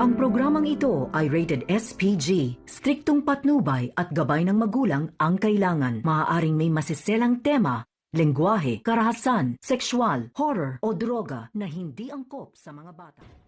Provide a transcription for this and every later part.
Ang programang ito ay rated SPG. Striktong patnubay at gabay ng magulang ang kailangan. Maaaring may masiselang tema, lengguwahe, karahasan, sexual, horror o droga na hindi angkop sa mga bata.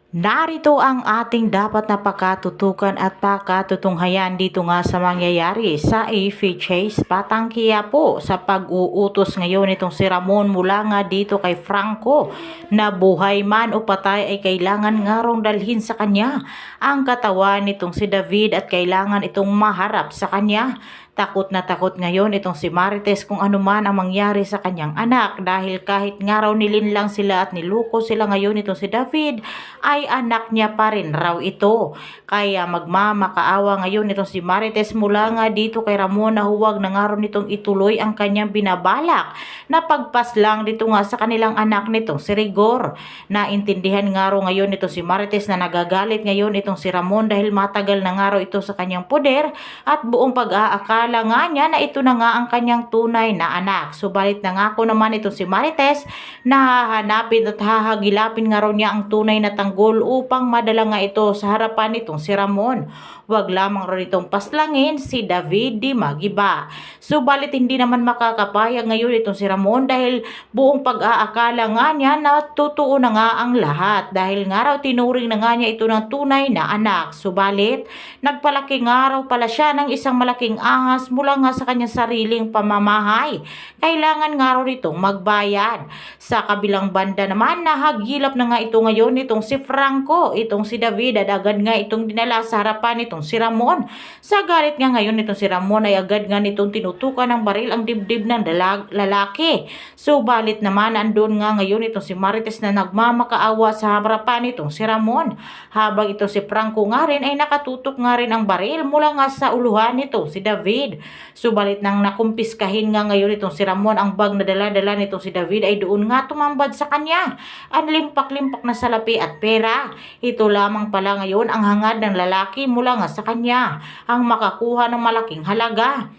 Narito ang ating dapat na pakatutukan at pakatutunghayan dito nga sa mangyayari sa AFH's Patangkiya po sa pag-uutos ngayon itong si Ramon mula nga dito kay Franco na buhay man o patay ay kailangan nga rong dalhin sa kanya ang katawan nitong si David at kailangan itong maharap sa kanya. Takot na takot ngayon itong si Marites kung ano man ang mangyari sa kanyang anak dahil kahit nga raw nilinlang sila at niluko sila ngayon itong si David ay anak niya pa rin raw ito. Kaya magmamakaawa ngayon itong si Marites mula nga dito kay Ramon na huwag na nga raw nitong ituloy ang kanyang binabalak na pagpaslang dito nga sa kanilang anak nitong si Rigor. Naintindihan nga raw ngayon itong si Marites na nagagalit ngayon itong si Ramon dahil matagal na nga raw ito sa kanyang poder at buong pag-aakala nga niya na ito na nga ang kanyang tunay na anak. Subalit nangako naman ito si Marites na hahanapin at hahagilapin nga raw niya ang tunay na tanggol upang madala nga ito sa harapan nitong si Ramon. Huwag lamang raw itong paslangin si David Di Magiba. Subalit hindi naman makakapayag ngayon itong si Ramon dahil buong pag-aakala nga niya na totoo na nga ang lahat dahil nga raw tinuring na nga niya ito ng tunay na anak. Subalit nagpalaki nga raw pala siya ng isang malaking ahas mula nga sa kanyang sariling pamamahay. Kailangan nga raw itong magbayad. Sa kabilang banda naman nahagilap na nga ito ngayon itong si Franco, itong si David at agad nga itong dinala sa harapan itong si Ramon. Sa galit nga ngayon itong si Ramon ay agad nga nitong tinutukan ng baril ang dibdib ng lalaki. Subalit naman andun nga ngayon itong si Marites na nagmamakaawa sa harapan itong si Ramon. Habang ito si Franco nga rin ay nakatutok nga rin ang baril mula nga sa uluhan nito si David. Subalit nang nakumpiskahin nga ngayon itong si Ramon ang bag na dala-dala nitong si David ay doon nga tumambad sa kanya ang limpak-limpak na salapi at pera. Ito lamang pala ngayon ang hangad ng lalaki mula nga sa kanya ang makakuha ng malaking halaga.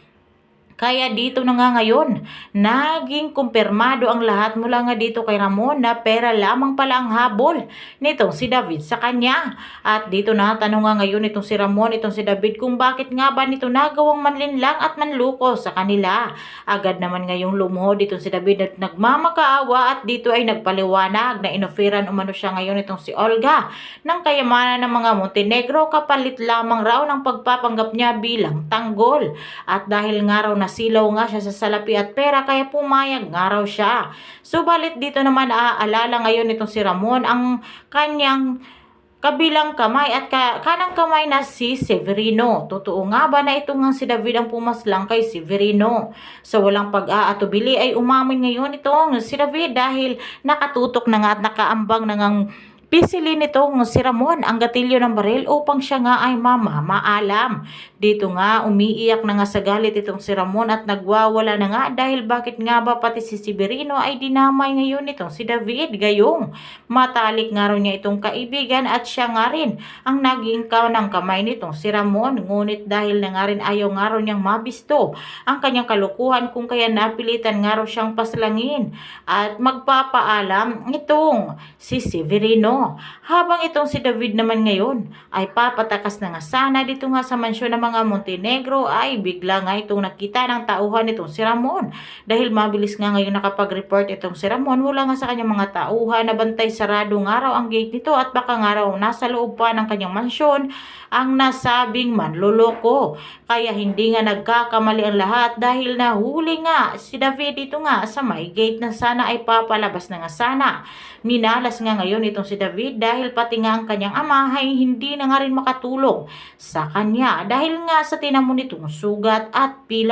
Kaya dito na nga ngayon, naging kumpirmado ang lahat mula nga dito kay Ramon na pera lamang pala ang habol nitong si David sa kanya. At dito na tanong nga ngayon itong si Ramon, itong si David kung bakit nga ba nito nagawang manlinlang at manluko sa kanila. Agad naman ngayong lumuhod itong si David at nagmamakaawa at dito ay nagpaliwanag na inoferan umano siya ngayon itong si Olga ng kayamanan ng mga Montenegro kapalit lamang raw ng pagpapanggap niya bilang tanggol. At dahil nga raw nasilaw nga siya sa salapi at pera kaya pumayag nga raw siya. Subalit dito naman naaalala ngayon itong si Ramon ang kanyang kabilang kamay at kanang kamay na si Severino. Totoo nga ba na ito nga si David ang pumaslang kay Severino? Sa walang pag-aatubili ay umamin ngayon itong si David dahil nakatutok na nga at nakaambang na ngang pisilin nitong si Ramon ang gatilyo ng baril upang siya nga ay mamaalam. Dito nga umiiyak na nga sa galit itong si Ramon at nagwawala na nga dahil bakit nga ba pati si Severino ay dinamay ngayon itong si David gayong. Matalik nga raw niya itong kaibigan at siya nga rin ang naging kanang kamay nitong si Ramon. Ngunit dahil na nga rin ayaw nga raw niyang mabisto ang kanyang kalukuhan kung kaya napilitan nga raw siyang paslangin at magpapaalam itong si Severino. Habang itong si David naman ngayon ay papatakas na nga sana dito nga sa mansyon ng mga Montenegro ay bigla nga itong nakita ng tauhan itong si Ramon. Dahil mabilis nga ngayon nakapag-report itong si Ramon mula nga sa kanyang mga tauhan na bantay sarado nga raw ang gate nito at baka nga raw nasa loob pa ng kanyang mansyon ang nasabing manloloko. Kaya hindi nga nagkakamali ang lahat dahil nahuli nga si David dito nga sa may gate na sana ay papalabas na nga sana. Minalas nga ngayon itong si David dahil pati nga ang kanyang ama ay hindi na nga rin makatulong sa kanya dahil nga sa tinamo nitong sugat at pila